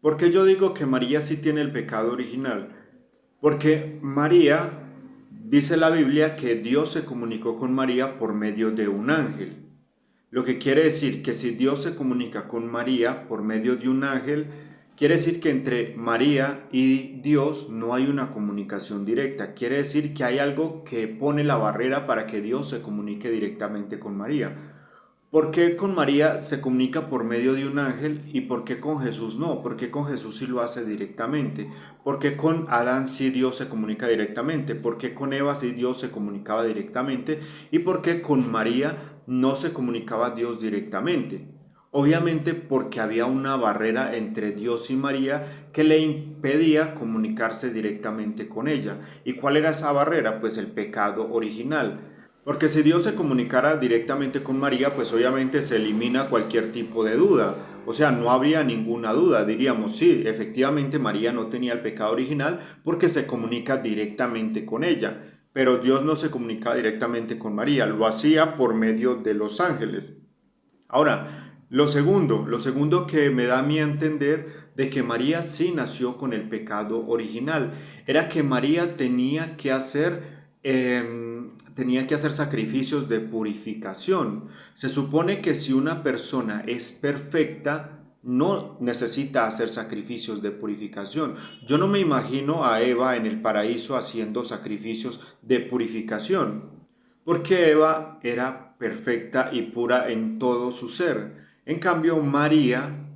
¿Por qué yo digo que María sí tiene el pecado original? Porque María, dice la Biblia, que Dios se comunicó con María por medio de un ángel. Lo que quiere decir que si Dios se comunica con María por medio de un ángel, quiere decir que entre María y Dios no hay una comunicación directa. Quiere decir que hay algo que pone la barrera para que Dios se comunique directamente con María. ¿Por qué con María se comunica por medio de un ángel y por qué con Jesús no? ¿Por qué con Jesús sí lo hace directamente? ¿Por qué con Adán sí Dios se comunica directamente? ¿Por qué con Eva sí Dios se comunicaba directamente? ¿Y por qué con María no se comunicaba Dios directamente? Obviamente porque había una barrera entre Dios y María que le impedía comunicarse directamente con ella. ¿Y cuál era esa barrera? Pues el pecado original. Porque si Dios se comunicara directamente con María, pues obviamente se elimina cualquier tipo de duda. O sea, no habría ninguna duda. Diríamos, sí, efectivamente María no tenía el pecado original porque se comunica directamente con ella. Pero Dios no se comunica directamente con María, lo hacía por medio de los ángeles. Ahora, lo segundo que me da a mí a entender de que María sí nació con el pecado original, era que María tenía que hacer sacrificios de purificación. Se supone que si una persona es perfecta, no necesita hacer sacrificios de purificación. Yo no me imagino a Eva en el paraíso haciendo sacrificios de purificación porque Eva era perfecta y pura en todo su ser. En cambio, María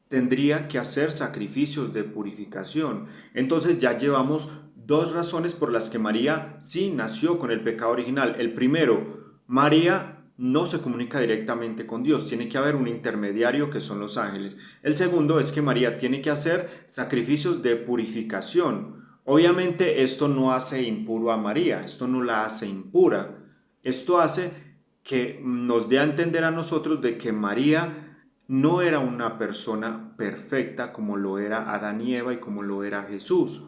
tendría que hacer sacrificios de purificación. Entonces ya llevamos dos razones por las que María sí nació con el pecado original. El primero, María no se comunica directamente con Dios, tiene que haber un intermediario que son los ángeles. El segundo es que María tiene que hacer sacrificios de purificación. Obviamente esto no hace impuro a María, esto no la hace impura. Esto hace que nos dé a entender a nosotros de que María no era una persona perfecta como lo era Adán y Eva y como lo era Jesús.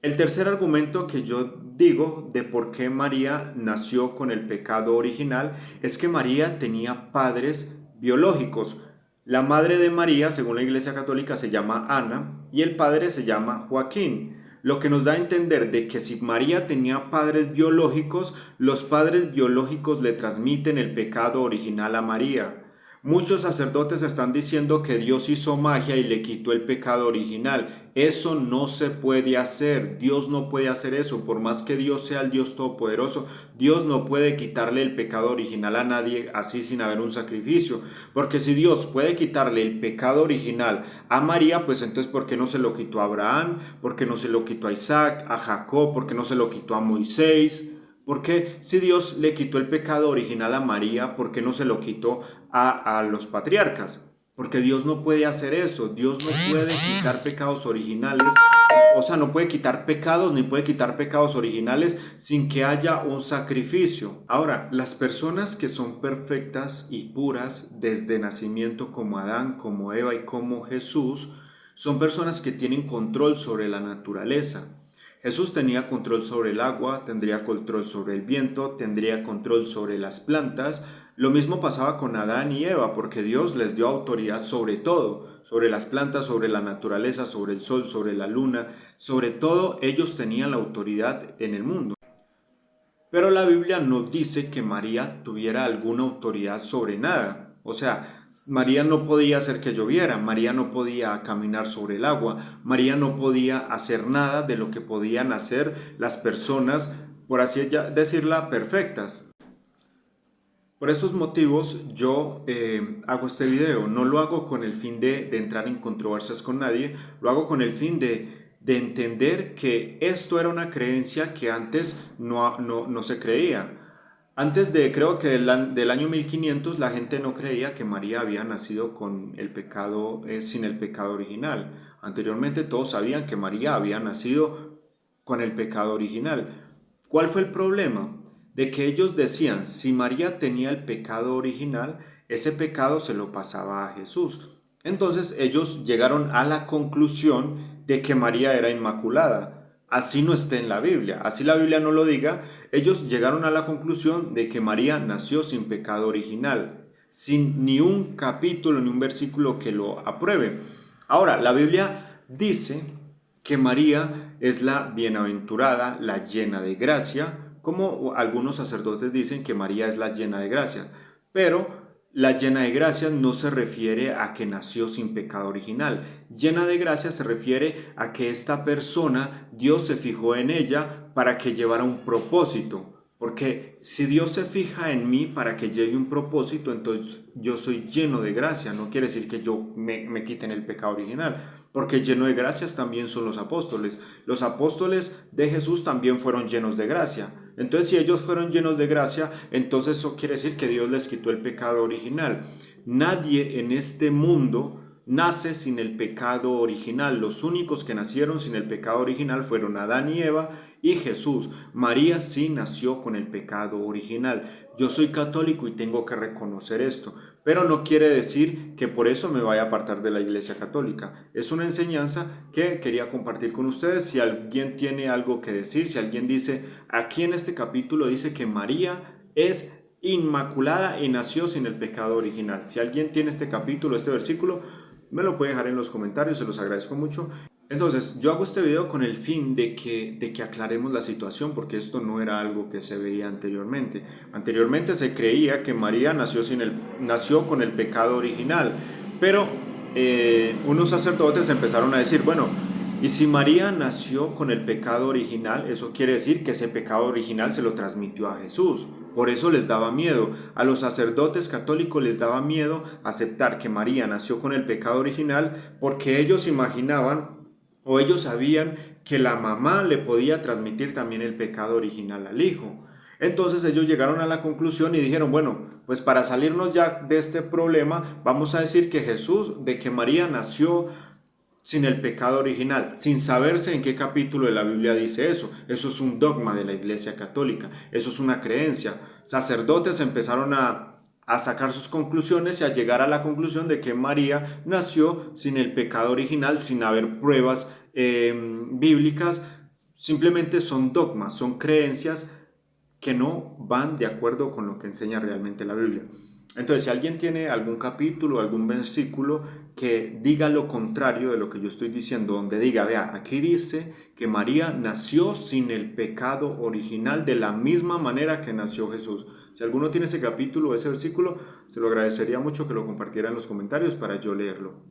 El tercer argumento que yo digo de por qué María nació con el pecado original es que María tenía padres biológicos. La madre de María, según la Iglesia Católica, se llama Ana y el padre se llama Joaquín. Lo que nos da a entender de que si María tenía padres biológicos, los padres biológicos le transmiten el pecado original a María. Muchos sacerdotes están diciendo que Dios hizo magia y le quitó el pecado original. Eso no se puede hacer. Dios no puede hacer eso. Por más que Dios sea el Dios todopoderoso, Dios no puede quitarle el pecado original a nadie así sin haber un sacrificio. Porque si Dios puede quitarle el pecado original a María, pues entonces ¿por qué no se lo quitó a Abraham? ¿Por qué no se lo quitó a Isaac, a Jacob? ¿Por qué no se lo quitó a Moisés? Porque si Dios le quitó el pecado original a María, ¿por qué no se lo quitó a los patriarcas? Porque Dios no puede hacer eso. Dios no puede quitar pecados originales. O sea, no puede quitar pecados ni puede quitar pecados originales sin que haya un sacrificio. Ahora, las personas que son perfectas y puras desde nacimiento como Adán, como Eva y como Jesús, son personas que tienen control sobre la naturaleza. Jesús tenía control sobre el agua, tendría control sobre el viento, tendría control sobre las plantas. Lo mismo pasaba con Adán y Eva, porque Dios les dio autoridad sobre todo, sobre las plantas, sobre la naturaleza, sobre el sol, sobre la luna, sobre todo ellos tenían la autoridad en el mundo. Pero la Biblia no dice que María tuviera alguna autoridad sobre nada. O sea, María no podía hacer que lloviera, María no podía caminar sobre el agua, María no podía hacer nada de lo que podían hacer las personas, por así decirla, perfectas. Por esos motivos yo hago este video. No lo hago con el fin de entrar en controversias con nadie, lo hago con el fin de entender que esto era una creencia que antes no se creía. Antes de, creo que del año 1500, la gente no creía que María había nacido con el pecado, sin el pecado original. Anteriormente todos sabían que María había nacido con el pecado original. ¿Cuál fue el problema? De que ellos decían, si María tenía el pecado original, ese pecado se lo pasaba a Jesús. Entonces ellos llegaron a la conclusión de que María era inmaculada. Así no está en la Biblia, así la Biblia no lo diga. Ellos llegaron a la conclusión de que María nació sin pecado original, sin ni un capítulo ni un versículo que lo apruebe. Ahora, la Biblia dice que María es la bienaventurada, la llena de gracia, como algunos sacerdotes dicen que María es la llena de gracia, pero la llena de gracia no se refiere a que nació sin pecado original. Llena de gracia se refiere a que esta persona, Dios se fijó en ella para que llevara un propósito. Porque si Dios se fija en mí para que lleve un propósito, entonces yo soy lleno de gracia. No quiere decir que yo me quiten el pecado original, porque lleno de gracias también son los apóstoles. Los apóstoles de Jesús también fueron llenos de gracia. Entonces, si ellos fueron llenos de gracia, entonces eso quiere decir que Dios les quitó el pecado original. Nadie en este mundo nace sin el pecado original. Los únicos que nacieron sin el pecado original fueron Adán y Eva y Jesús. María sí nació con el pecado original. Yo soy católico y tengo que reconocer esto, pero no quiere decir que por eso me vaya a apartar de la Iglesia Católica. Es una enseñanza que quería compartir con ustedes. Si alguien tiene algo que decir, si alguien dice, aquí en este capítulo dice que María es inmaculada y nació sin el pecado original. Si alguien tiene este capítulo, este versículo, me lo puede dejar en los comentarios, se los agradezco mucho. Entonces, yo hago este video con el fin de que aclaremos la situación, porque esto no era algo que se veía anteriormente. Anteriormente se creía que María nació con el pecado original, pero unos sacerdotes empezaron a decir, bueno, y si María nació con el pecado original, eso quiere decir que ese pecado original se lo transmitió a Jesús. Por eso les daba miedo. A los sacerdotes católicos les daba miedo aceptar que María nació con el pecado original, porque ellos imaginaban o ellos sabían que la mamá le podía transmitir también el pecado original al hijo. Entonces ellos llegaron a la conclusión y dijeron, bueno, pues para salirnos ya de este problema, vamos a decir que de que María nació sin el pecado original, sin saberse en qué capítulo de la Biblia dice eso. Eso es un dogma de la Iglesia Católica, eso es una creencia. Sacerdotes empezaron a sacar sus conclusiones y a llegar a la conclusión de que María nació sin el pecado original, sin haber pruebas bíblicas. Simplemente son dogmas, son creencias que no van de acuerdo con lo que enseña realmente la Biblia. Entonces, si alguien tiene algún capítulo, algún versículo que diga lo contrario de lo que yo estoy diciendo, donde diga, vea, aquí dice que María nació sin el pecado original de la misma manera que nació Jesús. Si alguno tiene ese capítulo o ese versículo, se lo agradecería mucho que lo compartiera en los comentarios para yo leerlo.